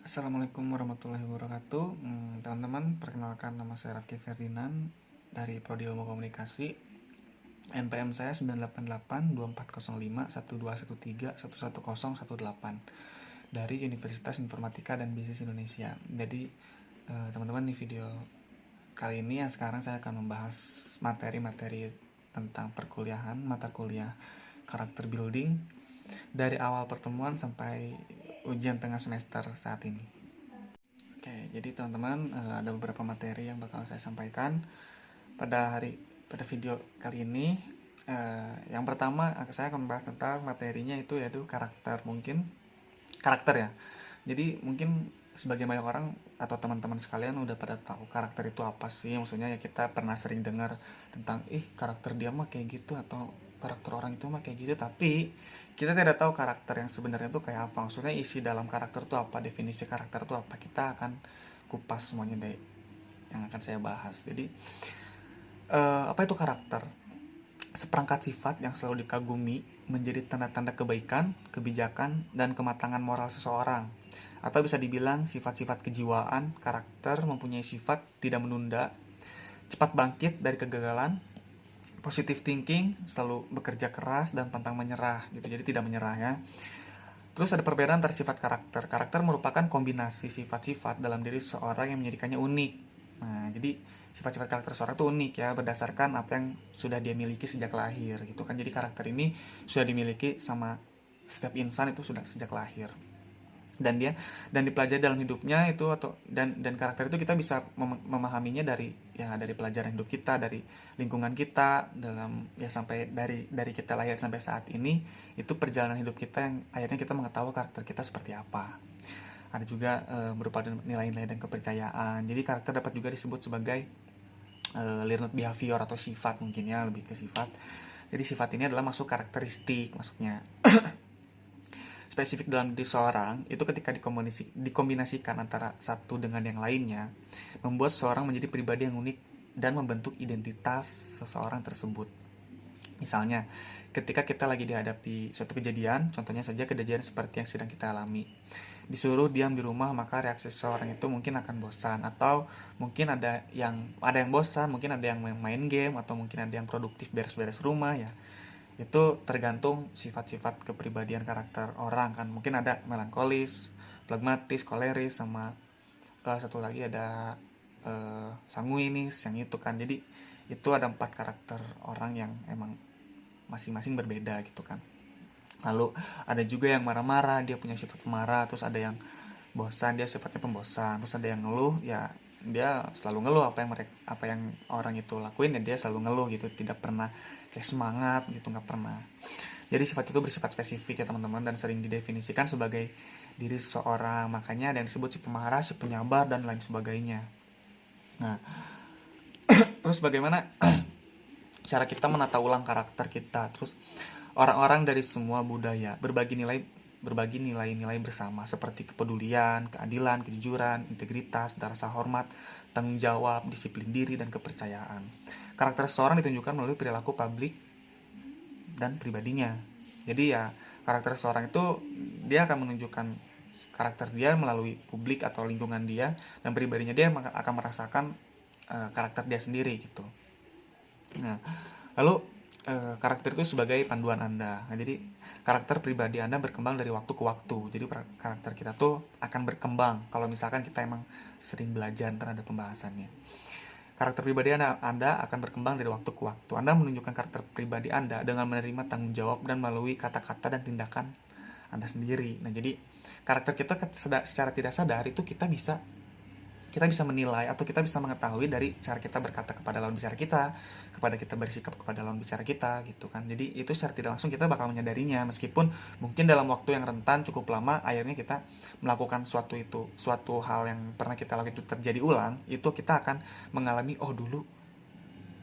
Assalamualaikum warahmatullahi wabarakatuh. Teman-teman, perkenalkan nama saya Rafki Ferdinand dari Prodi Ilmu Komunikasi. NPM saya 98824051213111018 dari Universitas Informatika dan Bisnis Indonesia. Jadi, teman-teman, di video kali ini sekarang saya akan membahas materi-materi tentang perkuliahan, mata kuliah karakter building dari awal pertemuan sampai ujian tengah semester saat ini. Oke, jadi teman-teman, ada beberapa materi yang bakal saya sampaikan pada video kali ini. Yang pertama saya akan membahas tentang materinya yaitu karakter ya. Jadi mungkin sebagai banyak orang atau teman-teman sekalian udah pada tahu karakter itu apa sih. Maksudnya ya kita pernah sering dengar tentang karakter dia mah kayak gitu atau karakter orang itu mah kayak gitu, tapi kita tidak tahu karakter yang sebenarnya itu kayak apa. Maksudnya isi dalam karakter itu apa, definisi karakter itu apa. Kita akan kupas semuanya deh yang akan saya bahas. Jadi apa itu karakter? Seperangkat sifat yang selalu dikagumi menjadi tanda-tanda kebaikan, kebijakan, dan kematangan moral seseorang. Atau bisa dibilang sifat-sifat kejiwaan. Karakter mempunyai sifat tidak menunda, cepat bangkit dari kegagalan, positive thinking, selalu bekerja keras dan pantang menyerah gitu. Jadi tidak menyerah ya. Terus ada perbedaan antara sifat karakter. Karakter merupakan kombinasi sifat-sifat dalam diri seseorang yang menjadikannya unik. Nah, jadi sifat-sifat karakter seseorang itu unik ya, berdasarkan apa yang sudah dia miliki sejak lahir gitu kan. Jadi karakter ini sudah dimiliki sama setiap insan itu sudah sejak lahir. Dan dipelajari dalam hidupnya itu dan karakter itu kita bisa memahaminya dari pelajaran hidup kita, dari lingkungan kita, sampai dari kita lahir sampai saat ini. Itu perjalanan hidup kita yang akhirnya kita mengetahui karakter kita seperti apa. Ada juga berupa nilai-nilai dan kepercayaan. Jadi karakter dapat juga disebut sebagai learned behavior atau sifat, mungkin ya, lebih ke sifat. Jadi sifat ini adalah masuk karakteristik, maksudnya spesifik dalam diri seorang itu ketika dikombinasikan antara satu dengan yang lainnya, membuat seseorang menjadi pribadi yang unik dan membentuk identitas seseorang tersebut. Misalnya, ketika kita lagi dihadapi suatu kejadian, contohnya saja kejadian seperti yang sedang kita alami, disuruh diam di rumah, maka reaksi seseorang itu mungkin akan bosan, atau mungkin ada yang bosan, mungkin ada yang main game, atau mungkin ada yang produktif beres-beres rumah ya. Itu tergantung sifat-sifat kepribadian karakter orang kan. Mungkin ada melankolis, pragmatis, koleris, sama satu lagi ada sanguinis, yang itu kan. Jadi itu ada 4 karakter orang yang emang masing-masing berbeda gitu kan. Lalu ada juga yang marah-marah, dia punya sifat pemarah. Terus ada yang bosan, dia sifatnya pembosan. Terus ada yang ngeluh, ya dia selalu ngeluh, apa yang orang itu lakuin ya dia selalu ngeluh gitu, tidak pernah kayak semangat gitu, nggak pernah. Jadi sifat itu bersifat spesifik ya teman-teman, dan sering didefinisikan sebagai diri seseorang. Makanya ada yang disebut si pemarah, si penyabar, dan lain sebagainya. Nah, terus bagaimana cara kita menata ulang karakter kita? Terus orang-orang dari semua budaya berbagi nilai-nilai bersama seperti kepedulian, keadilan, kejujuran, integritas, rasa hormat, tanggung jawab, disiplin diri, dan kepercayaan. Karakter seseorang ditunjukkan melalui perilaku publik dan pribadinya. Jadi ya, karakter seseorang itu dia akan menunjukkan karakter dia melalui publik atau lingkungan dia, dan pribadinya dia akan merasakan karakter dia sendiri gitu. Nah, lalu karakter itu sebagai panduan Anda. Nah, jadi karakter pribadi Anda berkembang dari waktu ke waktu. Jadi karakter kita tuh akan berkembang kalau misalkan kita emang sering belajar terhadap pembahasannya. Karakter pribadi Anda akan berkembang dari waktu ke waktu. Anda menunjukkan karakter pribadi Anda dengan menerima tanggung jawab dan melalui kata-kata dan tindakan Anda sendiri. Nah, jadi karakter kita secara tidak sadar itu kita bisa menilai atau kita bisa mengetahui dari cara kita berkata kepada lawan bicara kita, kepada kita bersikap kepada lawan bicara kita gitu kan. Jadi itu secara tidak langsung kita bakal menyadarinya, meskipun mungkin dalam waktu yang rentan cukup lama, akhirnya kita melakukan suatu hal yang pernah kita lakukan itu terjadi ulang, itu kita akan mengalami, oh dulu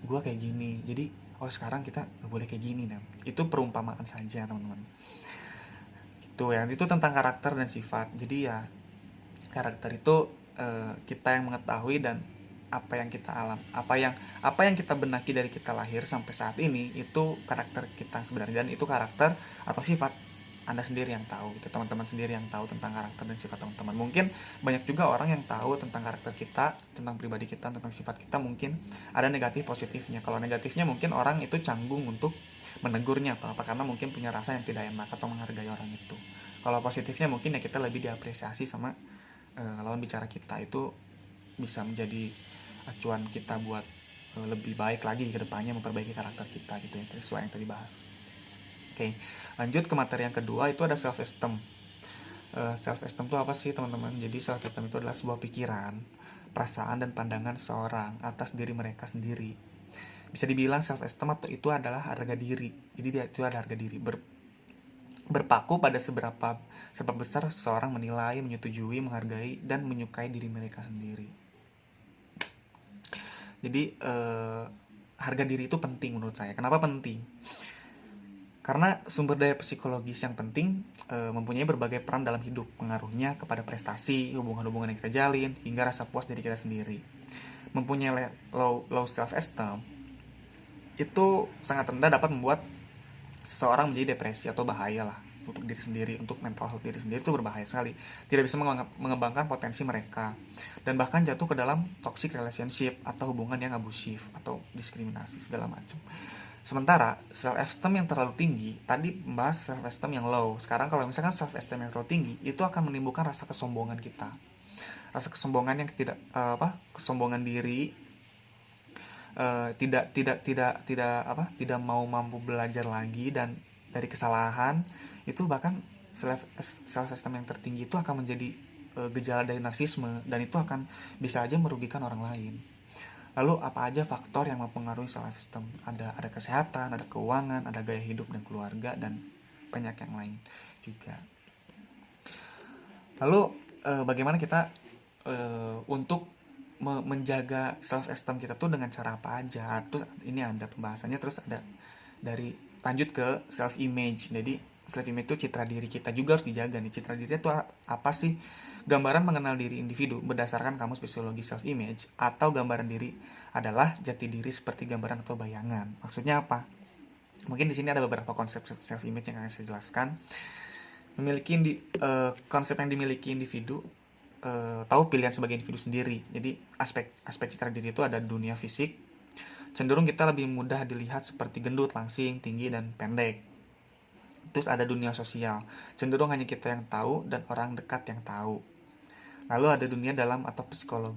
gue kayak gini, jadi oh sekarang kita gak boleh kayak gini. Nah, itu perumpamaan saja teman-teman. Itu tentang karakter dan sifat. Jadi ya karakter itu kita yang mengetahui, dan apa yang kita apa yang kita benaki dari kita lahir sampai saat ini itu karakter kita sebenarnya, dan itu karakter atau sifat Anda sendiri yang tahu, itu teman-teman sendiri yang tahu tentang karakter dan sifat teman-teman. Mungkin banyak juga orang yang tahu tentang karakter kita, tentang pribadi kita, tentang sifat kita. Mungkin ada negatif positifnya. Kalau negatifnya mungkin orang itu canggung untuk menegurnya atau apa, karena mungkin punya rasa yang tidak enak atau menghargai orang itu. Kalau positifnya mungkin ya kita lebih diapresiasi sama lawan bicara kita. Itu bisa menjadi acuan kita buat lebih baik lagi ke depannya, memperbaiki karakter kita gitu ya, sesuai yang tadi bahas. Oke, lanjut ke materi yang kedua, itu ada self esteem. Self esteem itu apa sih teman-teman? Jadi self esteem itu adalah sebuah pikiran, perasaan dan pandangan seorang atas diri mereka sendiri. Bisa dibilang self esteem itu adalah harga diri. Jadi dia itu ada harga diri, berpaku pada seberapa besar seseorang menilai, menyetujui, menghargai dan menyukai diri mereka sendiri. Jadi harga diri itu penting menurut saya. Kenapa penting? Karena sumber daya psikologis yang penting mempunyai berbagai peran dalam hidup, pengaruhnya kepada prestasi, hubungan-hubungan yang kita jalin, hingga rasa puas diri kita sendiri. Mempunyai low self esteem itu sangat rendah dapat membuat seseorang menjadi depresi atau bahaya lah untuk diri sendiri, untuk mental health diri sendiri itu berbahaya sekali. Tidak bisa mengembangkan potensi mereka dan bahkan jatuh ke dalam toxic relationship atau hubungan yang abusif atau diskriminasi segala macam. Sementara self esteem yang terlalu tinggi, tadi membahas self esteem yang low. Sekarang kalau misalkan self esteem yang terlalu tinggi, itu akan menimbulkan rasa kesombongan kita. Rasa kesombongan yang kesombongan diri, tidak mau mampu belajar lagi dan dari kesalahan. Itu bahkan self esteem yang tertinggi itu akan menjadi gejala dari narsisme, dan itu akan bisa aja merugikan orang lain. Lalu apa aja faktor yang mempengaruhi self esteem? Ada kesehatan, ada keuangan, ada gaya hidup dan keluarga, dan banyak yang lain juga. Lalu bagaimana kita untuk menjaga self esteem kita tuh dengan cara apa aja? Terus ini ada pembahasannya. Terus ada dari lanjut ke self image. Jadi self image itu citra diri kita juga harus dijaga nih. Citra diri itu apa sih? Gambaran mengenal diri individu berdasarkan kamus psikologi self image, atau gambaran diri adalah jati diri seperti gambaran atau bayangan. Maksudnya apa? Mungkin di sini ada beberapa konsep self image yang akan saya jelaskan. Konsep yang dimiliki individu, tahu pilihan sebagai individu sendiri. Jadi aspek citra diri itu ada dunia fisik, cenderung kita lebih mudah dilihat seperti gendut, langsing, tinggi, dan pendek. Terus ada dunia sosial, cenderung hanya kita yang tahu dan orang dekat yang tahu. Lalu ada dunia dalam atau psikolog,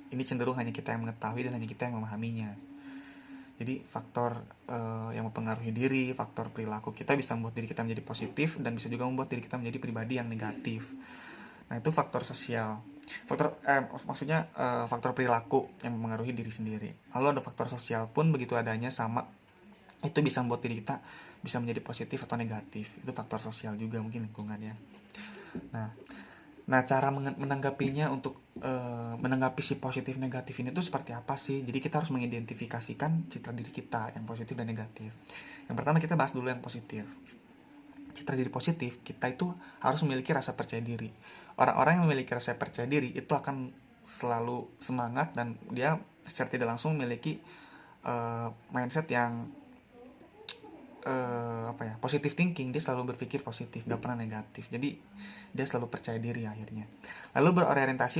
ini cenderung hanya kita yang mengetahui dan hanya kita yang memahaminya. Jadi faktor yang mempengaruhi diri, faktor perilaku kita bisa membuat diri kita menjadi positif dan bisa juga membuat diri kita menjadi pribadi yang negatif. Nah, itu faktor sosial. Faktor perilaku yang mempengaruhi diri sendiri. Lalu ada faktor sosial pun begitu adanya, sama. Itu bisa membuat diri kita bisa menjadi positif atau negatif. Itu faktor sosial juga, mungkin lingkungannya. Nah, cara menanggapinya untuk menanggapi si positif negatif ini tuh seperti apa sih? Jadi kita harus mengidentifikasikan citra diri kita yang positif dan negatif. Yang pertama kita bahas dulu yang positif. Citra diri positif, kita itu harus memiliki rasa percaya diri. Orang-orang yang memiliki rasa percaya diri itu akan selalu semangat dan dia secara tidak langsung memiliki mindset yang positive thinking. Dia selalu berpikir positif, gak pernah negatif. Jadi dia selalu percaya diri akhirnya. Lalu berorientasi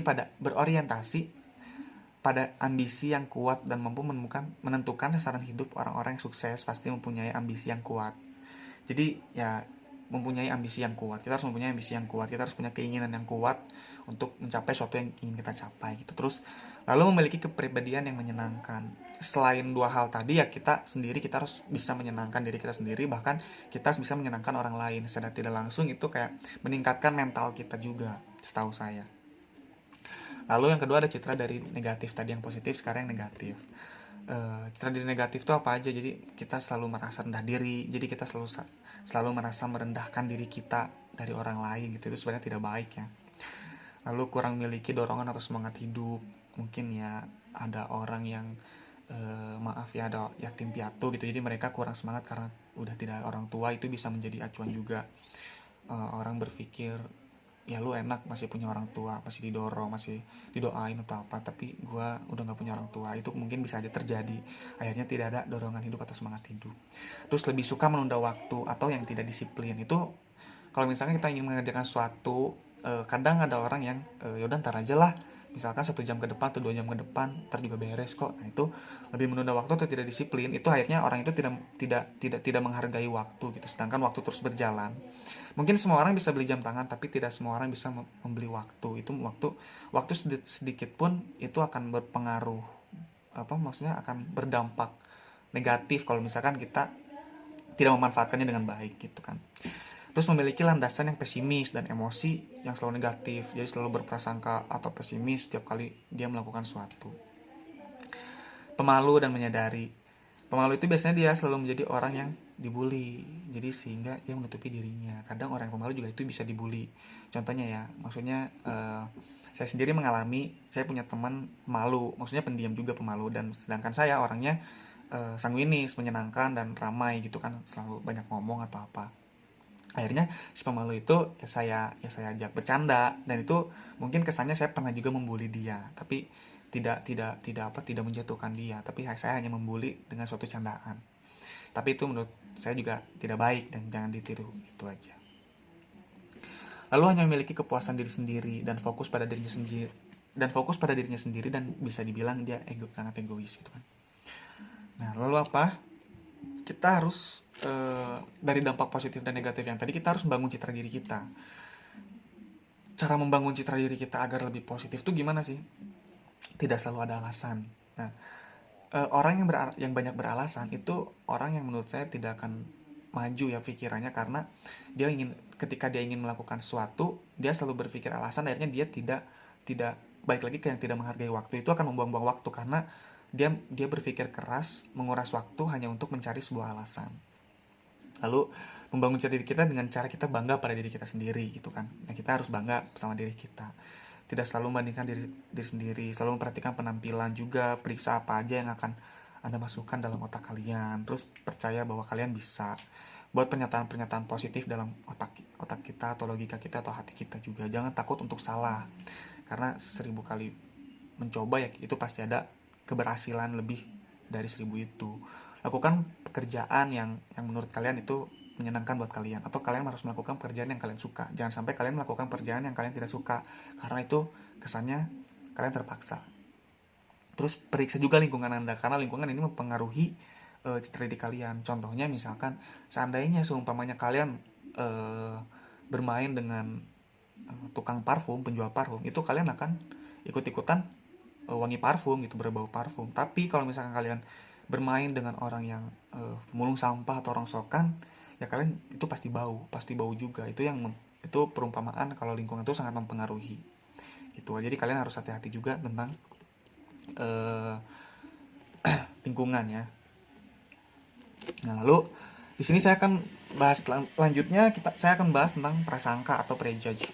pada ambisi yang kuat dan mampu menentukan sasaran hidup. Orang-orang yang sukses pasti mempunyai ambisi yang kuat. Jadi ya mempunyai ambisi yang kuat. Kita harus mempunyai ambisi yang kuat. Kita harus punya keinginan yang kuat untuk mencapai sesuatu yang ingin kita capai gitu. Terus lalu memiliki kepribadian yang menyenangkan. Selain dua hal tadi ya, kita harus bisa menyenangkan diri kita sendiri, bahkan kita harus bisa menyenangkan orang lain. Secara tidak langsung itu kayak meningkatkan mental kita juga, setahu saya. Lalu yang kedua ada citra dari negatif. Tadi yang positif, sekarang yang negatif. Citra diri negatif itu apa aja? Jadi kita selalu merasa rendah diri. Jadi kita selalu merasa merendahkan diri kita dari orang lain gitu. Itu sebenarnya tidak baik ya. Lalu kurang memiliki dorongan atau semangat hidup. Mungkin ya ada orang yang ada yatim piatu gitu. Jadi mereka kurang semangat karena udah tidak ada orang tua. Itu bisa menjadi acuan juga. Orang berpikir ya lu enak masih punya orang tua, masih didorong, masih didoain atau apa, tapi gue udah gak punya orang tua. Itu mungkin bisa aja terjadi. Akhirnya tidak ada dorongan hidup atau semangat hidup. Terus lebih suka menunda waktu atau yang tidak disiplin. Itu Kalau misalkan kita ingin mengerjakan sesuatu, kadang ada orang yang yaudah ntar aja lah, misalkan 1 jam ke depan atau 2 jam ke depan, ntar juga beres kok. Nah itu lebih menunda waktu atau tidak disiplin, itu akhirnya orang itu tidak menghargai waktu gitu. Sedangkan waktu terus berjalan. Mungkin semua orang bisa beli jam tangan, tapi tidak semua orang bisa membeli waktu. Itu waktu sedikit pun itu akan berpengaruh, maksudnya akan berdampak negatif kalau misalkan kita tidak memanfaatkannya dengan baik gitu kan. Terus memiliki landasan yang pesimis dan emosi yang selalu negatif, jadi selalu berprasangka atau pesimis setiap kali dia melakukan sesuatu. Pemalu dan menyadari. Pemalu itu biasanya dia selalu menjadi orang yang dibully, jadi sehingga dia menutupi dirinya. Kadang orang yang pemalu juga itu bisa dibully. Contohnya ya, maksudnya saya sendiri mengalami, saya punya teman malu, maksudnya pendiam juga pemalu, dan sedangkan saya orangnya sanguinis, menyenangkan dan ramai gitu kan, selalu banyak ngomong atau apa. Akhirnya si pemalu itu saya ajak bercanda, dan itu mungkin kesannya saya pernah juga membuli dia, tapi tidak menjatuhkan dia, tapi saya hanya membuli dengan suatu candaan. Tapi itu menurut saya juga tidak baik dan jangan ditiru, itu aja. Lalu hanya memiliki kepuasan diri sendiri dan fokus pada dirinya sendiri dan bisa dibilang dia sangat egois gitu kan. Nah, lalu apa? Kita harus dari dampak positif dan negatif yang tadi, kita harus membangun citra diri kita. Cara membangun citra diri kita agar lebih positif tuh gimana sih? Tidak selalu ada alasan. Nah, orang yang banyak beralasan itu orang yang menurut saya tidak akan maju ya pikirannya, karena ketika dia ingin melakukan sesuatu, dia selalu berpikir alasan, akhirnya dia tidak balik lagi ke yang tidak menghargai waktu. Itu akan membuang-buang waktu, karena dia berpikir keras, menguras waktu hanya untuk mencari sebuah alasan. Lalu membangun citra diri kita dengan cara kita bangga pada diri kita sendiri gitu kan. Nah, kita harus bangga sama diri kita, tidak selalu membandingkan diri sendiri, selalu memperhatikan penampilan juga, periksa apa aja yang akan Anda masukkan dalam otak kalian, terus percaya bahwa kalian bisa buat pernyataan-pernyataan positif dalam otak kita atau logika kita atau hati kita juga. Jangan takut untuk salah, karena 1000 kali mencoba ya itu pasti ada keberhasilan lebih dari 1000 itu. Lakukan pekerjaan yang menurut kalian itu menyenangkan buat kalian, atau kalian harus melakukan pekerjaan yang kalian suka. Jangan sampai kalian melakukan pekerjaan yang kalian tidak suka, karena itu kesannya kalian terpaksa. Terus periksa juga lingkungan Anda, karena lingkungan ini mempengaruhi citra diri kalian. Contohnya misalkan seandainya seumpamanya kalian bermain dengan tukang parfum, penjual parfum, itu kalian akan ikut-ikutan wangi parfum gitu, berbau parfum. Tapi kalau misalkan kalian bermain dengan orang yang mulung sampah atau rongsokan, ya kalian itu pasti bau juga. Itu perumpamaan kalau lingkungan itu sangat mempengaruhi gitu. Jadi kalian harus hati-hati juga tentang lingkungan ya. Nah, lalu di sini saya akan bahas saya akan bahas tentang prasangka atau prejudge.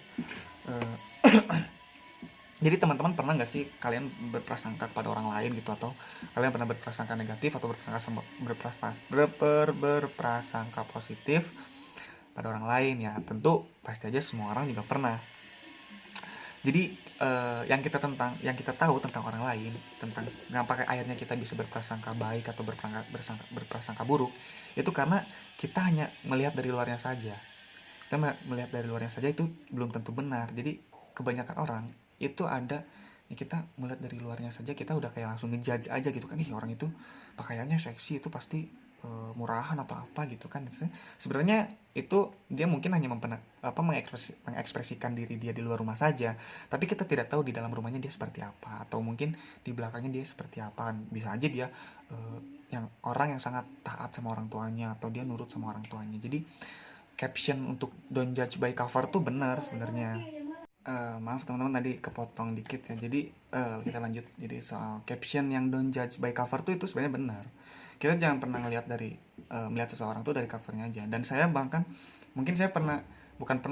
Jadi teman-teman pernah nggak sih kalian berprasangka kepada orang lain gitu, atau kalian pernah berprasangka negatif atau berprasangka positif pada orang lain? Ya tentu pasti aja semua orang juga pernah. Jadi yang kita tahu tentang orang lain, tentang apakah akhirnya kita bisa berprasangka baik atau berprasangka buruk, itu karena kita hanya melihat dari luarnya saja. Kita melihat dari luarnya saja itu belum tentu benar. Jadi kebanyakan orang itu ada ya, kita melihat dari luarnya saja kita udah kayak langsung ngejudge aja gitu kan, orang itu pakaiannya seksi, itu pasti murahan atau apa gitu kan. Sebenarnya itu dia mungkin hanya mengekspresikan diri dia di luar rumah saja, tapi kita tidak tahu di dalam rumahnya dia seperti apa, atau mungkin di belakangnya dia seperti apa. Bisa aja dia yang orang yang sangat taat sama orang tuanya, atau dia nurut sama orang tuanya. Jadi caption untuk don't judge by cover tuh benar sebenarnya. Maaf teman-teman tadi kepotong dikit ya. Jadi kita lanjut. Jadi soal caption yang don't judge by cover tuh itu sebenarnya benar. Kita jangan pernah melihat seseorang tuh dari covernya aja. Dan saya bahkan mungkin saya pernah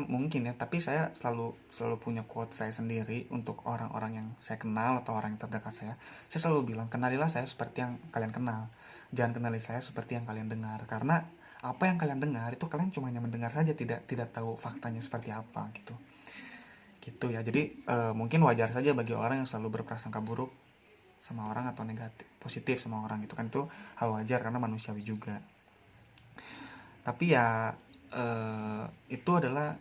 mungkin ya, tapi saya selalu punya quote saya sendiri untuk orang-orang yang saya kenal atau orang yang terdekat saya. Saya selalu bilang, kenalilah saya seperti yang kalian kenal. Jangan kenali saya seperti yang kalian dengar. Karena apa yang kalian dengar itu kalian cuma hanya mendengar saja, tidak tahu faktanya seperti apa gitu ya. Jadi mungkin wajar saja bagi orang yang selalu berprasangka buruk sama orang atau positif sama orang, itu kan itu hal wajar karena manusiawi juga. Tapi ya itu adalah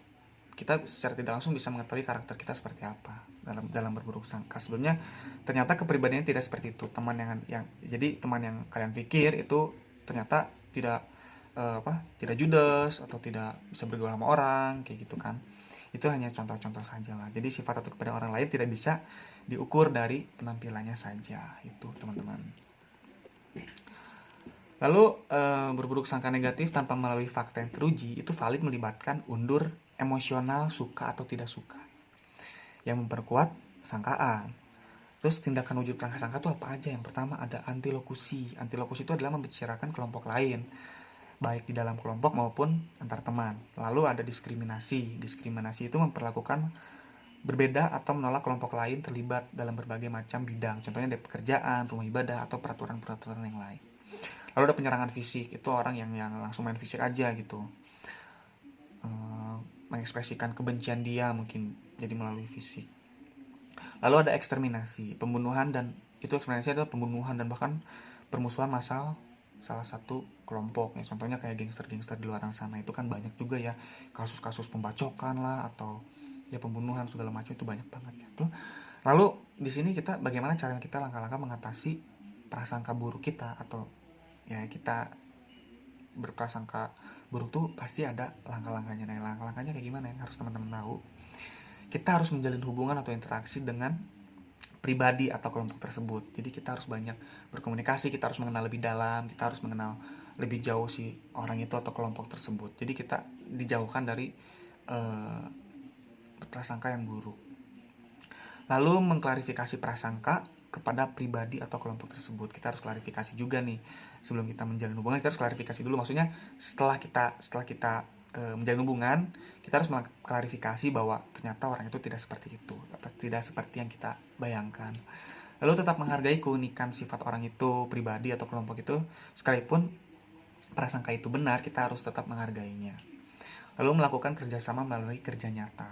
kita secara tidak langsung bisa mengetahui karakter kita seperti apa dalam berburuk sangka. Sebelumnya ternyata kepribadiannya tidak seperti itu. Jadi teman yang kalian pikir itu ternyata tidak judes atau tidak bisa bergaul sama orang kayak gitu kan. Itu hanya contoh-contoh saja lah. Jadi sifat atau kepada orang lain tidak bisa diukur dari penampilannya saja, itu teman-teman. Lalu berburuk sangka negatif tanpa melalui fakta yang teruji itu valid melibatkan undur emosional suka atau tidak suka yang memperkuat sangkaan. Terus tindakan wujud prasangka itu apa aja? Yang pertama ada antilokusi. Antilokusi itu adalah membicarakan kelompok lain, baik di dalam kelompok maupun antar teman. Lalu ada diskriminasi. Diskriminasi itu memperlakukan berbeda atau menolak kelompok lain terlibat dalam berbagai macam bidang. Contohnya dari pekerjaan, rumah ibadah, atau peraturan-peraturan yang lain. Lalu ada penyerangan fisik. Itu orang yang langsung main fisik aja gitu. Mengekspresikan kebencian dia mungkin jadi melalui fisik. Lalu ada eksterminasi, pembunuhan, dan itu eksterminasi adalah pembunuhan dan bahkan permusuhan massal salah satu kelompok ya. Contohnya kayak gangster-gangster di luar sana itu kan banyak juga ya, kasus-kasus pembacokan lah atau ya pembunuhan segala macam, itu banyak banget ya. Lalu di sini kita bagaimana cara kita langkah-langkah mengatasi prasangka buruk kita, atau ya kita berprasangka buruk tuh pasti ada langkah-langkahnya. Nah, langkah-langkahnya kayak gimana yang harus teman-teman tahu? Kita harus menjalin hubungan atau interaksi dengan pribadi atau kelompok tersebut. Jadi kita harus banyak berkomunikasi, kita harus mengenal lebih dalam, kita harus mengenal lebih jauh si orang itu atau kelompok tersebut. Jadi kita dijauhkan dari prasangka yang buruk. Lalu mengklarifikasi prasangka kepada pribadi atau kelompok tersebut. Kita harus klarifikasi juga nih sebelum kita menjalin hubungan. Kita harus klarifikasi dulu, maksudnya setelah kita menjalin hubungan, kita harus mengklarifikasi bahwa ternyata orang itu tidak seperti itu, tidak seperti yang kita bayangkan. Lalu tetap menghargai keunikan sifat orang itu, pribadi atau kelompok itu, sekalipun prasangka itu benar, kita harus tetap menghargainya. Lalu melakukan kerjasama melalui kerja nyata.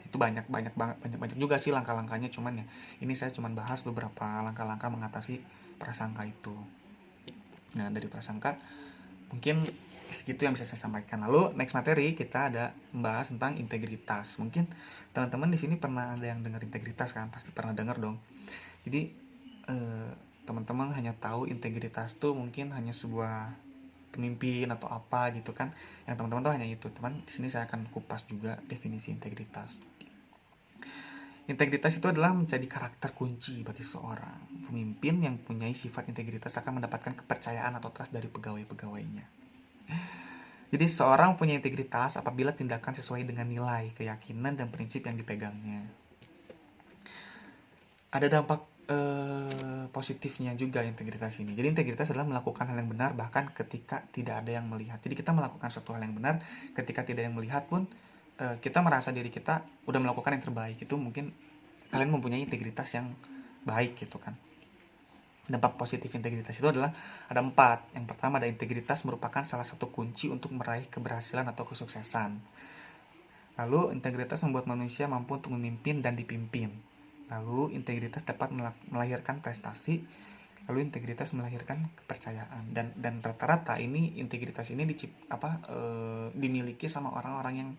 Itu banyak juga sih langkah-langkahnya, cuman ya ini saya cuman bahas beberapa langkah-langkah mengatasi prasangka itu. Nah, dari prasangka mungkin segitu yang bisa saya sampaikan. Lalu next materi kita ada membahas tentang integritas. Mungkin teman-teman di sini pernah ada yang dengar integritas kan? Pasti pernah dengar dong. Jadi teman-teman hanya tahu integritas tuh mungkin hanya sebuah pemimpin atau apa gitu kan. Yang teman-teman tuh hanya itu. Teman, di sini saya akan kupas juga definisi integritas. Integritas itu adalah menjadi karakter kunci bagi seorang pemimpin yang punya sifat integritas akan mendapatkan kepercayaan atau trust dari pegawai-pegawainya. Jadi seorang punya integritas apabila tindakan sesuai dengan nilai, keyakinan, dan prinsip yang dipegangnya. Ada dampak positifnya juga integritas ini. Jadi integritas adalah melakukan hal yang benar bahkan ketika tidak ada yang melihat. Jadi kita melakukan suatu hal yang benar ketika tidak ada yang melihat pun kita merasa diri kita udah melakukan yang terbaik. Itu mungkin kalian mempunyai integritas yang baik gitu kan. Dampak positif integritas itu adalah ada 4. Yang pertama, ada integritas merupakan salah satu kunci untuk meraih keberhasilan atau kesuksesan. Lalu integritas membuat manusia mampu untuk memimpin dan dipimpin. Lalu integritas dapat melahirkan prestasi. Lalu integritas melahirkan kepercayaan. Dan rata-rata ini integritas ini dimiliki sama orang-orang yang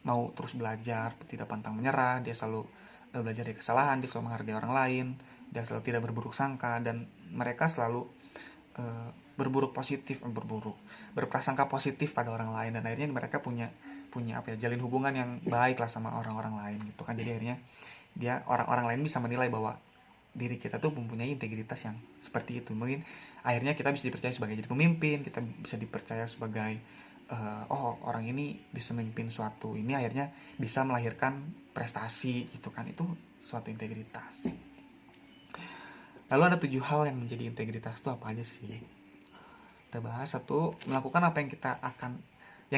mau terus belajar, tidak pantang menyerah, dia selalu belajar dari kesalahan, dia selalu menghargai orang lain, dia selalu tidak berburuk sangka, dan mereka selalu berprasangka positif pada orang lain, dan akhirnya mereka punya jalin hubungan yang baik lah sama orang-orang lain gitu kan. Jadi akhirnya orang-orang lain bisa menilai bahwa diri kita tuh mempunyai integritas yang seperti itu. Mungkin akhirnya kita bisa dipercaya sebagai jadi pemimpin, kita bisa dipercaya sebagai orang ini bisa memimpin suatu, ini akhirnya bisa melahirkan prestasi gitu kan. Itu suatu integritas. Lalu ada 7 hal yang menjadi integritas itu apa aja sih? Kita bahas. 1, melakukan apa yang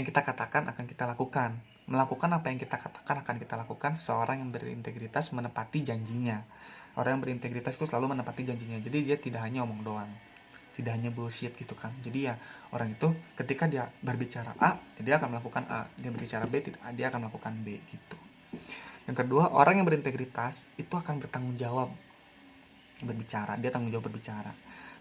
kita katakan akan kita lakukan. Melakukan apa yang kita katakan akan kita lakukan. Seorang yang berintegritas menepati janjinya. Orang yang berintegritas itu selalu menepati janjinya. Jadi dia tidak hanya omong doang, tidak hanya bullshit gitu kan. Jadi ya orang itu ketika dia berbicara A, dia akan melakukan A. Dia berbicara B, dia akan melakukan B gitu. Yang kedua, orang yang berintegritas itu akan bertanggung jawab berbicara. Dia tanggung jawab berbicara,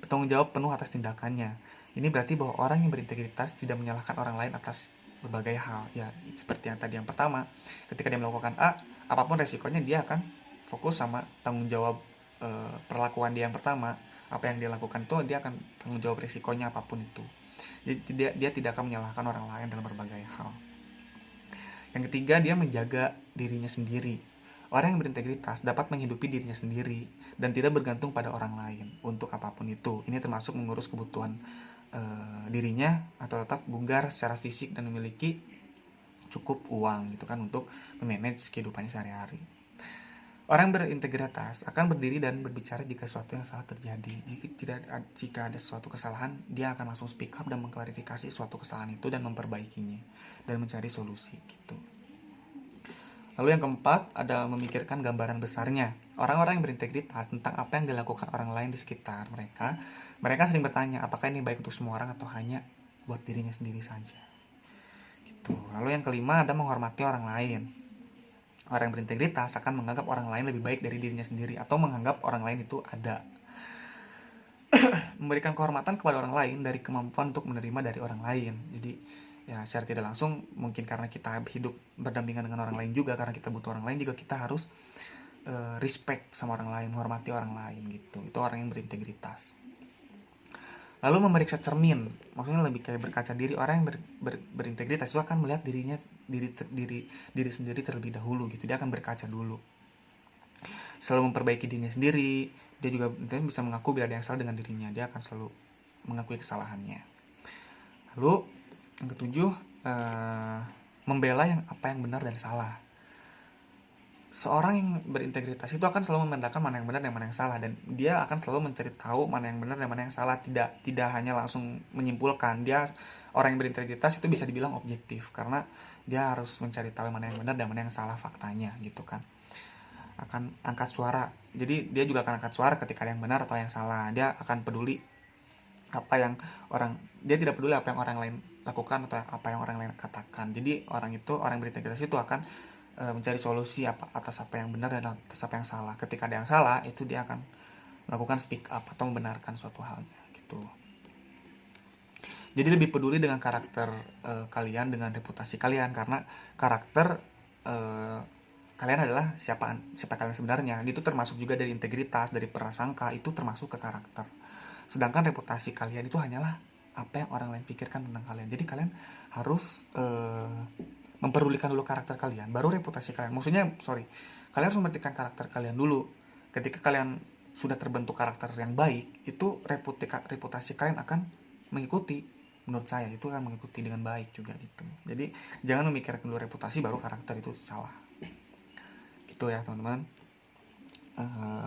bertanggung jawab penuh atas tindakannya. Ini berarti bahwa orang yang berintegritas tidak menyalahkan orang lain atas berbagai hal. Ya, seperti yang tadi yang pertama, ketika dia melakukan A, apapun resikonya dia akan fokus sama tanggung jawab perlakuan dia yang pertama. Apa yang dia lakukan itu dia akan tanggung jawab resikonya apapun itu. Jadi dia tidak akan menyalahkan orang lain dalam berbagai hal. Yang ketiga, dia menjaga dirinya sendiri. Orang yang berintegritas dapat menghidupi dirinya sendiri dan tidak bergantung pada orang lain untuk apapun itu. Ini termasuk mengurus kebutuhan dirinya atau tetap bugar secara fisik dan memiliki cukup uang gitu kan untuk memanage kehidupannya sehari-hari. Orang berintegritas akan berdiri dan berbicara jika sesuatu yang salah terjadi. Jika ada suatu kesalahan, dia akan langsung speak up dan mengklarifikasi suatu kesalahan itu dan memperbaikinya dan mencari solusi gitu. Lalu yang keempat, ada memikirkan gambaran besarnya. Orang-orang yang berintegritas tentang apa yang dilakukan orang lain di sekitar mereka sering bertanya, apakah ini baik untuk semua orang atau hanya buat dirinya sendiri saja. Gitu. Lalu yang kelima, ada menghormati orang lain. Orang yang berintegritas akan menganggap orang lain lebih baik dari dirinya sendiri atau menganggap orang lain itu ada. Memberikan kehormatan kepada orang lain dari kemampuan untuk menerima dari orang lain. Jadi ya secara tidak langsung mungkin karena kita hidup berdampingan dengan orang lain juga, karena kita butuh orang lain juga, kita harus respect sama orang lain, menghormati orang lain gitu. Itu orang yang berintegritas. Lalu memeriksa cermin, maksudnya lebih kayak berkaca diri. Orang yang berintegritas itu akan melihat diri sendiri terlebih dahulu gitu. Dia akan berkaca dulu, selalu memperbaiki dirinya sendiri. Dia juga bisa mengaku bila ada yang salah dengan dirinya. Dia akan selalu mengakui kesalahannya. Lalu yang ketujuh, membela apa yang benar dan salah. Seorang yang berintegritas itu akan selalu membedakan mana yang benar dan mana yang salah, dan dia akan selalu mencari tahu mana yang benar dan mana yang salah. Tidak hanya langsung menyimpulkan. Orang yang berintegritas itu bisa dibilang objektif karena dia harus mencari tahu mana yang benar dan mana yang salah faktanya gitu kan. Akan angkat suara. Jadi dia juga akan angkat suara ketika ada yang benar atau yang salah. Dia akan peduli dia tidak peduli apa yang orang lain lakukan atau apa yang orang lain katakan. Jadi orang berintegritas itu akan mencari solusi atas apa yang benar dan atas apa yang salah. Ketika ada yang salah, itu dia akan melakukan speak up atau membenarkan suatu halnya gitu. Jadi lebih peduli dengan karakter kalian, dengan reputasi kalian, karena karakter kalian adalah siapa kalian sebenarnya. Itu termasuk juga dari integritas, dari prasangka, itu termasuk ke karakter. Sedangkan reputasi kalian itu hanyalah apa yang orang lain pikirkan tentang kalian. Jadi kalian harus memperdulikan dulu karakter kalian, baru reputasi kalian. Kalian harus memperhatikan karakter kalian dulu. Ketika kalian sudah terbentuk karakter yang baik, itu reputasi kalian akan mengikuti. Menurut saya itu akan mengikuti dengan baik juga gitu. Jadi jangan memikirkan dulu reputasi baru karakter, itu salah. Gitu ya teman-teman.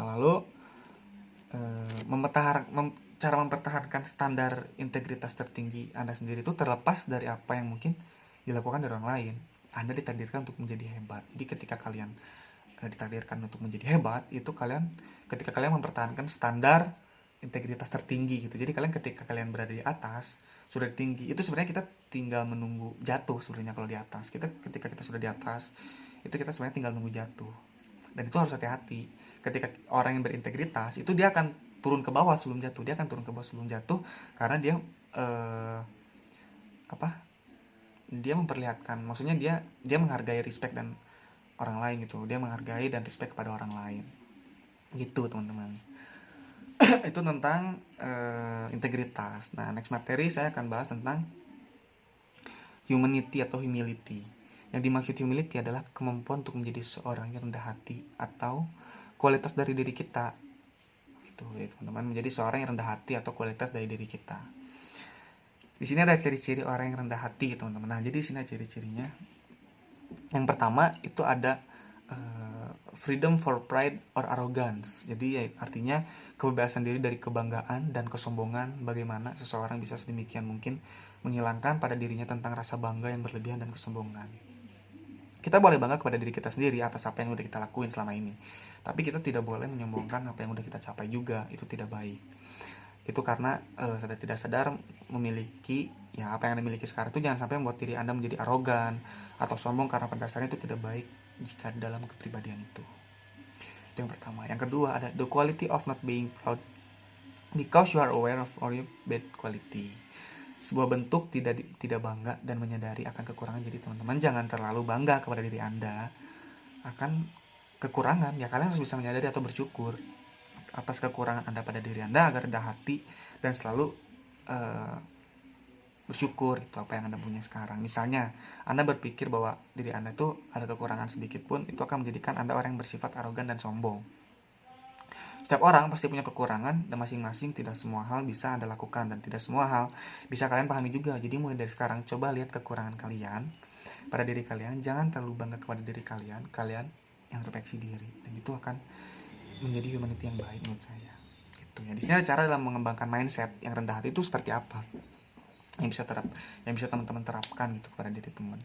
Lalu cara mempertahankan standar integritas tertinggi Anda sendiri itu terlepas dari apa yang mungkin dilakukan dari orang lain. Anda ditakdirkan untuk menjadi hebat. Jadi ketika kalian ditakdirkan untuk menjadi hebat, itu ketika kalian mempertahankan standar integritas tertinggi gitu. Jadi ketika kalian berada di atas, sudah tinggi, itu sebenarnya kita tinggal menunggu jatuh sebenarnya. Kalau di atas, ketika kita sudah di atas, itu kita sebenarnya tinggal nunggu jatuh. Dan itu harus hati-hati. Ketika orang yang berintegritas, itu dia akan turun ke bawah sebelum jatuh. Karena dia dia memperlihatkan, maksudnya dia menghargai respect dan orang lain gitu. Dia menghargai dan respect kepada orang lain gitu teman-teman. Itu tentang integritas. Nah, next materi saya akan bahas tentang humanity atau humility. Yang dimaksud humility adalah kemampuan untuk menjadi seorang yang rendah hati atau kualitas dari diri kita gitu ya teman-teman. Menjadi seorang yang rendah hati atau kualitas dari diri kita. Di sini ada ciri-ciri orang yang rendah hati, teman-teman. Nah, jadi di sini ada ciri-cirinya. Yang pertama itu ada freedom for pride or arrogance. Jadi ya, artinya kebebasan diri dari kebanggaan dan kesombongan. Bagaimana seseorang bisa sedemikian mungkin menghilangkan pada dirinya tentang rasa bangga yang berlebihan dan kesombongan. Kita boleh bangga kepada diri kita sendiri atas apa yang udah kita lakuin selama ini. Tapi kita tidak boleh menyombongkan apa yang udah kita capai juga. Itu tidak baik. Itu karena sadar tidak sadar memiliki apa yang Anda miliki sekarang itu jangan sampai membuat diri Anda menjadi arogan atau sombong, karena pada dasarnya itu tidak baik jika dalam kepribadian itu. Itu yang pertama. Yang kedua ada the quality of not being proud because you are aware of all your bad quality. sebuah bentuk tidak bangga dan menyadari akan kekurangan. Jadi teman-teman jangan terlalu bangga kepada diri Anda akan kekurangan. Ya kalian harus bisa menyadari atau bersyukur atas kekurangan Anda pada diri Anda agar rendah hati dan selalu bersyukur itu apa yang Anda punya sekarang. Misalnya Anda berpikir bahwa diri Anda itu ada kekurangan sedikit pun, itu akan menjadikan Anda orang yang bersifat arogan dan sombong. Setiap orang pasti punya kekurangan dan masing-masing tidak semua hal bisa Anda lakukan dan tidak semua hal bisa kalian pahami juga. Jadi mulai dari sekarang coba lihat kekurangan kalian pada diri kalian, jangan terlalu bangga kepada diri kalian yang introspeksi diri, dan itu akan menjadi humanity yang baik menurut saya. Gitu ya. Di sini ada cara dalam mengembangkan mindset yang rendah hati itu seperti apa yang bisa teman-teman terapkan gitu kepada diri teman.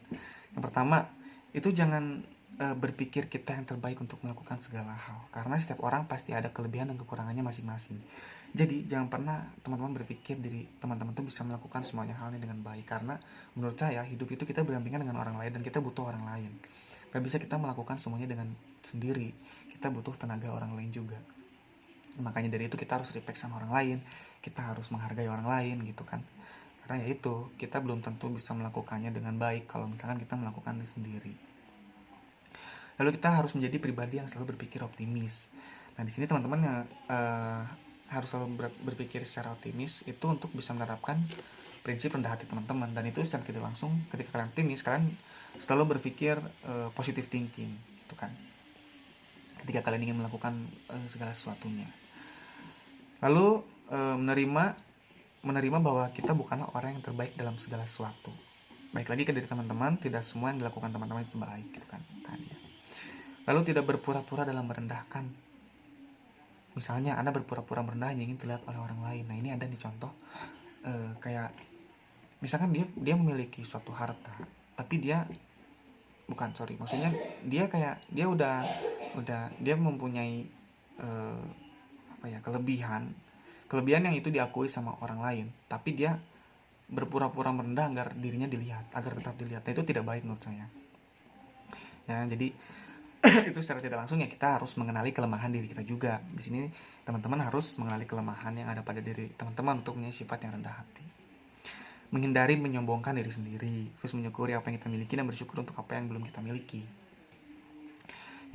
Yang pertama itu jangan berpikir kita yang terbaik untuk melakukan segala hal, karena setiap orang pasti ada kelebihan dan kekurangannya masing-masing. Jadi jangan pernah teman-teman berpikir diri teman-teman tuh bisa melakukan semuanya halnya dengan baik, karena menurut saya hidup itu kita berdampingan dengan orang lain dan kita butuh orang lain. Gak bisa kita melakukan semuanya dengan sendiri, kita butuh tenaga orang lain juga. Makanya dari itu kita harus respect sama orang lain, kita harus menghargai orang lain gitu kan. Karena ya itu, kita belum tentu bisa melakukannya dengan baik kalau misalkan kita melakukannya sendiri. Lalu kita harus menjadi pribadi yang selalu berpikir optimis. Nah di sini teman-teman harus selalu berpikir secara optimis itu untuk bisa menerapkan prinsip rendah hati teman-teman. Dan itu secara tidak langsung ketika kalian optimis, kalian selalu berpikir positive thinking gitu kan, ketika kalian ingin melakukan segala sesuatunya. Lalu menerima bahwa kita bukanlah orang yang terbaik dalam segala sesuatu. Baik lagi ke diri teman-teman, tidak semua yang dilakukan teman-teman itu baik gitu kan tadi. Lalu tidak berpura-pura dalam merendahkan. Misalnya Anda berpura-pura merendah yang ingin terlihat oleh orang lain. Nah ini ada nih contoh kayak misalkan dia memiliki suatu harta, tapi dia dia mempunyai kelebihan yang itu diakui sama orang lain, tapi dia berpura-pura merendah agar tetap dilihat. Nah, itu tidak baik menurut saya. Ya, jadi itu secara tidak langsung ya kita harus mengenali kelemahan diri kita juga. Di sini teman-teman harus mengenali kelemahan yang ada pada diri teman-teman untuk punya sifat yang rendah hati. Menghindari menyombongkan diri sendiri, terus menyukuri apa yang kita miliki dan bersyukur untuk apa yang belum kita miliki.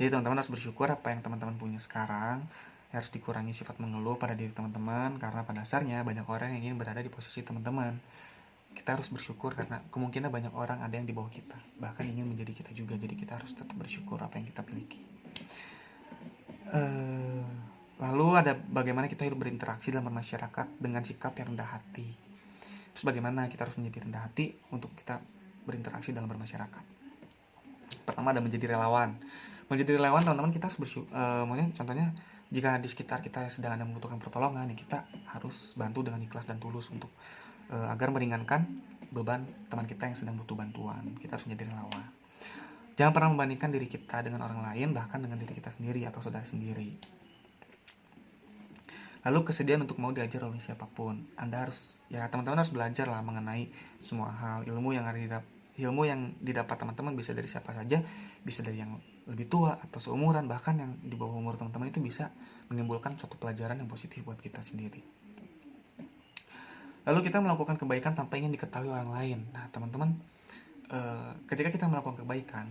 Jadi teman-teman harus bersyukur apa yang teman-teman punya sekarang. Harus dikurangi sifat mengeluh pada diri teman-teman, karena pada dasarnya banyak orang yang ingin berada di posisi teman-teman. Kita harus bersyukur karena kemungkinan banyak orang ada yang di bawah kita, bahkan ingin menjadi kita juga. Jadi kita harus tetap bersyukur apa yang kita miliki. Lalu ada bagaimana kita hidup berinteraksi dalam masyarakat dengan sikap yang rendah hati. Terus bagaimana kita harus menjadi rendah hati untuk kita berinteraksi dalam bermasyarakat. Pertama ada menjadi relawan. Menjadi relawan teman-teman kita harus bersyukur. Contohnya jika di sekitar kita sedang ada membutuhkan pertolongan, ya kita harus bantu dengan ikhlas dan tulus untuk agar meringankan beban teman kita yang sedang butuh bantuan. Kita harus menjadi relawan. Jangan pernah membandingkan diri kita dengan orang lain, bahkan dengan diri kita sendiri atau saudara sendiri. Lalu kesediaan untuk mau diajar oleh siapapun. Teman-teman harus belajar lah mengenai semua hal. Ilmu yang didapat teman-teman bisa dari siapa saja, bisa dari yang lebih tua atau seumuran, bahkan yang di bawah umur teman-teman itu bisa menimbulkan suatu pelajaran yang positif buat kita sendiri. Lalu kita melakukan kebaikan tanpa ingin diketahui orang lain. Nah teman-teman, ketika kita melakukan kebaikan,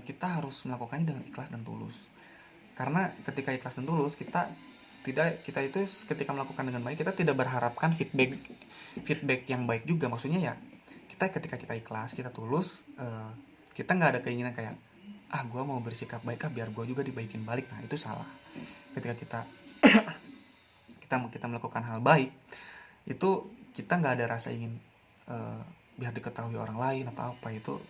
kita harus melakukannya dengan ikhlas dan tulus. Karena ketika ikhlas dan tulus, kita itu ketika melakukan dengan baik, kita tidak berharapkan feedback yang baik juga. Maksudnya ya ketika kita ikhlas, kita tulus, kita nggak ada keinginan kayak gue mau bersikap baik biar gue juga dibaikin balik. Nah itu salah. Ketika kita melakukan hal baik, itu kita nggak ada rasa ingin biar diketahui orang lain atau apa. Itu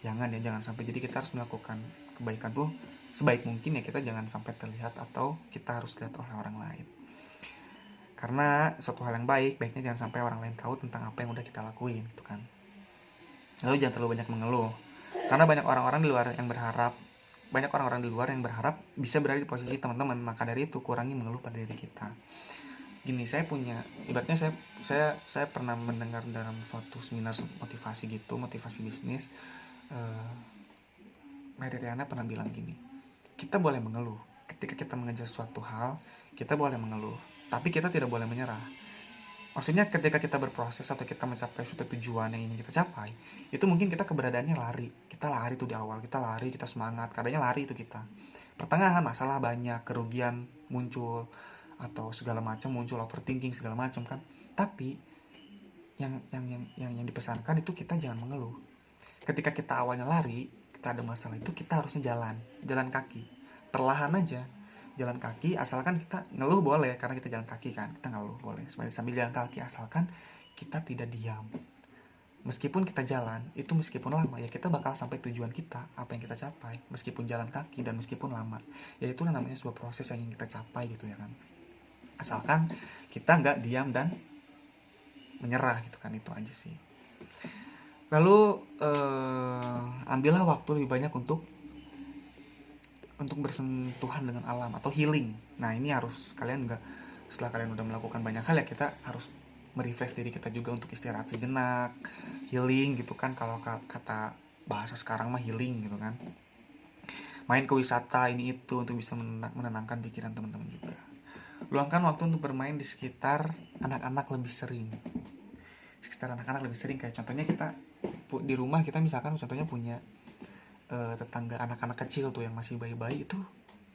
jangan sampai. Jadi kita harus melakukan kebaikan tuh sebaik mungkin ya, kita jangan sampai terlihat atau kita harus lihat oleh orang lain. Karena suatu hal yang baiknya jangan sampai orang lain tahu tentang apa yang udah kita lakuin gitu kan. Lalu jangan terlalu banyak mengeluh. Karena banyak orang-orang di luar yang berharap bisa berada di posisi teman-teman. Maka dari itu kurangi mengeluh pada diri kita. Gini, ibaratnya saya pernah mendengar dalam suatu seminar motivasi bisnis, Mary Riana pernah bilang gini, kita boleh mengeluh ketika kita mengejar suatu hal, kita boleh mengeluh, tapi kita tidak boleh menyerah. Maksudnya ketika kita berproses atau kita mencapai suatu tujuan yang ingin kita capai, itu mungkin kita keberadaannya lari. Kita lari tuh di awal, kita lari, kita semangat, kadangnya lari itu kita. Pertengahan masalah banyak, kerugian muncul atau segala macam muncul, overthinking segala macam kan. Tapi yang dipesankan itu kita jangan mengeluh. Ketika kita awalnya lari, kita ada masalah itu kita harusnya jalan kaki. Perlahan aja, jalan kaki, asalkan kita ngeluh boleh karena kita jalan kaki kan, kita ngeluh boleh sambil jalan kaki, asalkan kita tidak diam. Meskipun kita jalan itu, meskipun lama ya, kita bakal sampai tujuan kita, apa yang kita capai, meskipun jalan kaki dan meskipun lama. Ya itulah namanya sebuah proses yang ingin kita capai gitu ya kan, asalkan kita nggak diam dan menyerah gitu kan, itu aja sih. Lalu ambillah waktu lebih banyak untuk bersentuhan dengan alam atau healing. Nah ini harus kalian nggak, setelah kalian udah melakukan banyak hal ya, kita harus merefresh diri kita juga untuk istirahat sejenak, healing gitu kan, kalau kata bahasa sekarang mah healing gitu kan. Main ke wisata ini itu untuk bisa menenangkan pikiran teman-teman juga. Luangkan waktu untuk bermain di sekitar anak-anak lebih sering. Kayak contohnya kita di rumah, kita misalkan contohnya punya tetangga anak-anak kecil tuh yang masih bayi-bayi, itu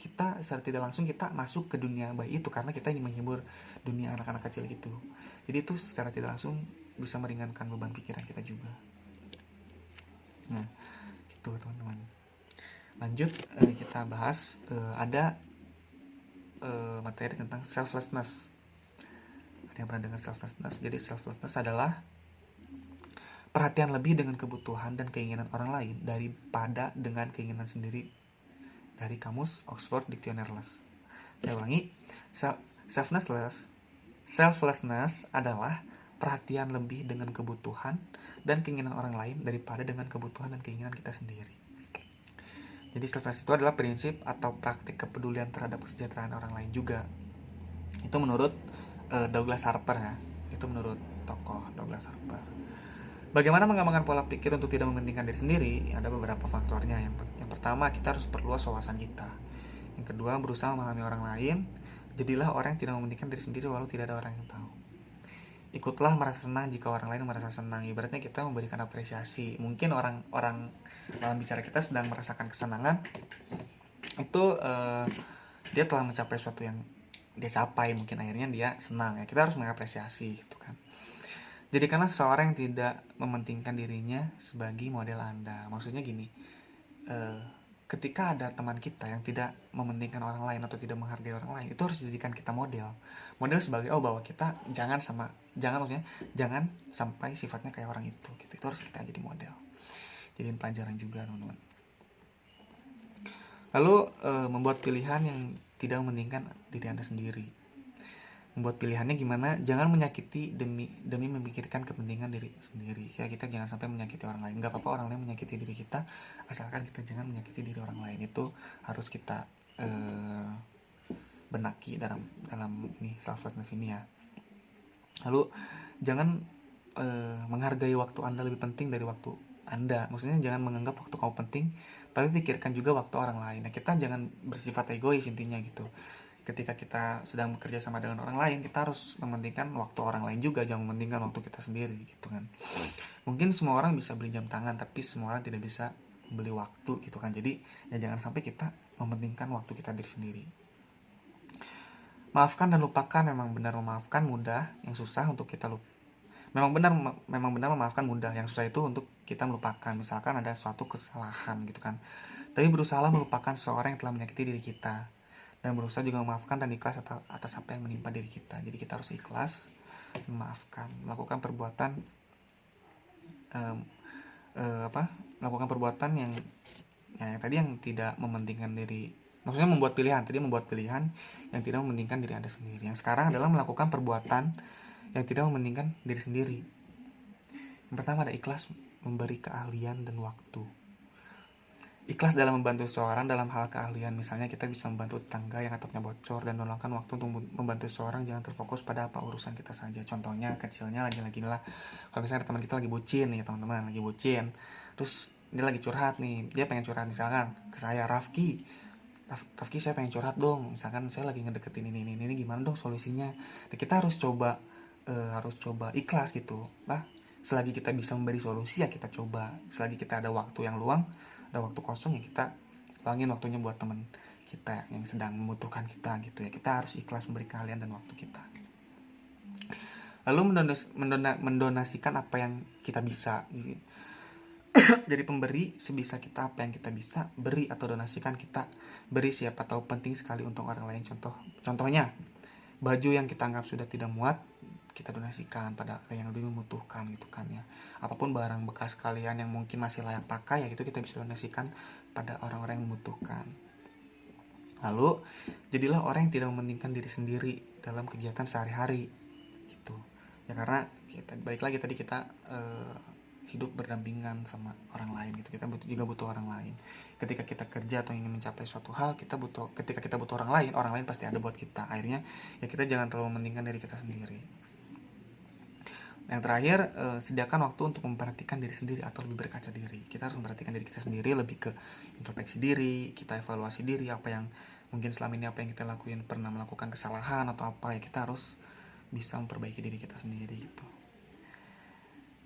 kita secara tidak langsung kita masuk ke dunia bayi itu karena kita ingin menghibur dunia anak-anak kecil itu. Jadi itu secara tidak langsung bisa meringankan beban pikiran kita juga. Nah itu teman-teman. Lanjut kita bahas ada materi tentang selflessness. Ada yang pernah dengar selflessness? Jadi selflessness adalah perhatian lebih dengan kebutuhan dan keinginan orang lain daripada dengan keinginan sendiri, dari kamus Oxford Dictionary-less. Saya ulangi, selflessness adalah perhatian lebih dengan kebutuhan dan keinginan orang lain daripada dengan kebutuhan dan keinginan kita sendiri. Jadi selflessness itu adalah prinsip atau praktik kepedulian terhadap kesejahteraan orang lain juga. Itu menurut Douglas Harper ya. Itu menurut tokoh Douglas Harper. Bagaimana mengembangkan pola pikir untuk tidak mementingkan diri sendiri? Ada beberapa faktornya. Yang pertama, kita harus perluas wawasan kita. Yang kedua, berusaha memahami orang lain. Jadilah orang yang tidak mementingkan diri sendiri walau tidak ada orang yang tahu. Ikutlah merasa senang jika orang lain merasa senang. Ibaratnya kita memberikan apresiasi. Mungkin orang dalam bicara kita sedang merasakan kesenangan, itu dia telah mencapai sesuatu yang dia capai, mungkin akhirnya dia senang ya. Kita harus mengapresiasi gitu kan. Jadi karena seseorang yang tidak mementingkan dirinya sebagai model Anda. Maksudnya gini, ketika ada teman kita yang tidak mementingkan orang lain atau tidak menghargai orang lain, itu harus dijadikan kita model sebagai bahwa kita jangan sampai sifatnya kayak orang itu gitu. Itu harus kita jadi model, jadiin pelajaran juga teman-teman. Lalu membuat pilihan yang tidak mementingkan diri Anda sendiri. Membuat pilihannya gimana? Jangan menyakiti demi memikirkan kepentingan diri sendiri. Ya, kita jangan sampai menyakiti orang lain. Gak apa-apa orang lain menyakiti diri kita, asalkan kita jangan menyakiti diri orang lain. Itu harus kita benaki dalam ini selflessness ini ya. Lalu jangan menghargai waktu Anda lebih penting dari waktu Anda. Maksudnya jangan menganggap waktu kamu penting, tapi pikirkan juga waktu orang lain. Nah, kita jangan bersifat egois intinya gitu. Ketika kita sedang bekerja sama dengan orang lain, kita harus mementingkan waktu orang lain juga, jangan mementingkan waktu kita sendiri gitu kan. Mungkin semua orang bisa beli jam tangan, tapi semua orang tidak bisa beli waktu gitu kan. Jadi ya jangan sampai kita mementingkan waktu kita diri sendiri. Maafkan dan lupakan. Memang benar memaafkan mudah, yang susah untuk kita lupa. Memang benar memaafkan mudah, yang susah itu untuk kita melupakan. Misalkan ada suatu kesalahan gitu kan, tapi berusahalah melupakan seorang yang telah menyakiti diri kita, dan berusaha juga memaafkan dan ikhlas atas apa yang menimpa diri kita. Jadi kita harus ikhlas, memaafkan, melakukan perbuatan yang tadi yang tidak mementingkan diri. Maksudnya membuat pilihan yang tidak mementingkan diri Anda sendiri. Yang sekarang adalah melakukan perbuatan yang tidak mementingkan diri sendiri. Yang pertama ada ikhlas memberi keahlian dan waktu. Ikhlas dalam membantu seseorang dalam hal keahlian. Misalnya kita bisa membantu tetangga yang atapnya bocor dan meluangkan waktu untuk membantu seseorang, jangan terfokus pada apa urusan kita saja. Contohnya kecilnya lagi-lagi lah, kalau misalnya teman kita lagi bucin nih, teman-teman lagi bucin, terus dia lagi curhat nih, dia pengen curhat misalkan ke saya, Rafki saya pengen curhat dong, misalkan saya lagi ngedeketin ini gimana dong solusinya. Nah, kita harus coba harus coba ikhlas gitu. Selagi kita bisa memberi solusi ya kita coba. Selagi kita ada waktu yang luang, ada waktu kosong ya kita luangin waktunya buat teman kita yang sedang membutuhkan kita gitu ya. Kita harus ikhlas memberi kalian dan waktu kita. Lalu mendonasikan apa yang kita bisa gitu. Jadi pemberi sebisa kita, apa yang kita bisa beri atau donasikan kita beri. Siapa tahu penting sekali untuk orang lain. Contohnya baju yang kita anggap sudah tidak muat, kita donasikan pada yang lebih membutuhkan gitu kan ya. Apapun barang bekas kalian yang mungkin masih layak pakai ya itu kita bisa donasikan pada orang-orang yang membutuhkan. Lalu jadilah orang yang tidak mementingkan diri sendiri dalam kegiatan sehari-hari gitu ya, karena balik lagi tadi kita hidup berdampingan sama orang lain gitu. Kita juga butuh orang lain. Ketika kita kerja atau ingin mencapai suatu hal, ketika kita butuh orang lain pasti ada buat kita. Akhirnya ya kita jangan terlalu mementingkan diri kita sendiri. Yang terakhir, sediakan waktu untuk memperhatikan diri sendiri atau lebih berkaca diri. Kita harus memperhatikan diri kita sendiri, lebih ke introspeksi diri, kita evaluasi diri, apa yang mungkin selama ini apa yang kita lakuin, pernah melakukan kesalahan atau apa ya, kita harus bisa memperbaiki diri kita sendiri gitu.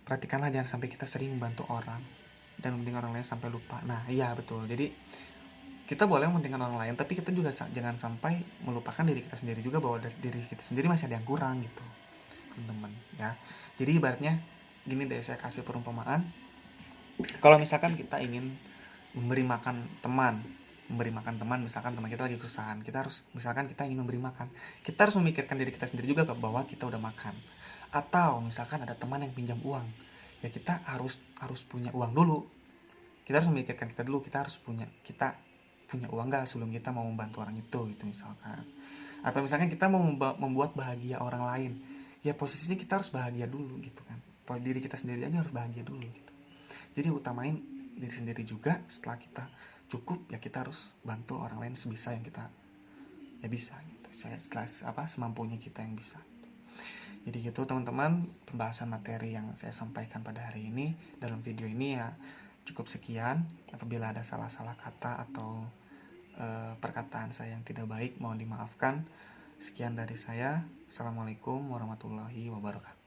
Perhatikanlah jangan sampai kita sering membantu orang dan mementingkan orang lain sampai lupa. Nah iya betul, jadi kita boleh mementingkan orang lain, tapi kita juga jangan sampai melupakan diri kita sendiri juga, bahwa dari diri kita sendiri masih ada yang kurang gitu teman-teman ya. Jadi ibaratnya gini deh, saya kasih perumpamaan. Kalau misalkan kita ingin memberi makan teman, misalkan teman kita lagi kesusahan, misalkan kita ingin memberi makan, kita harus memikirkan diri kita sendiri juga bahwa kita udah makan. Atau misalkan ada teman yang pinjam uang, ya kita harus punya uang dulu. Kita harus memikirkan kita dulu, kita punya uang nggak sebelum kita mau membantu orang itu gitu misalkan. Atau misalkan kita mau membuat bahagia orang lain, ya posisinya kita harus bahagia dulu gitu kan. Diri kita sendiri aja harus bahagia dulu gitu. Jadi utamain diri sendiri juga. Setelah kita cukup ya kita harus bantu orang lain sebisa yang kita ya bisa gitu. Setelah semampunya kita yang bisa. Jadi gitu teman-teman, pembahasan materi yang saya sampaikan pada hari ini dalam video ini ya cukup sekian. Apabila ada salah-salah kata atau perkataan saya yang tidak baik, mohon dimaafkan. Sekian dari saya. Assalamualaikum warahmatullahi wabarakatuh.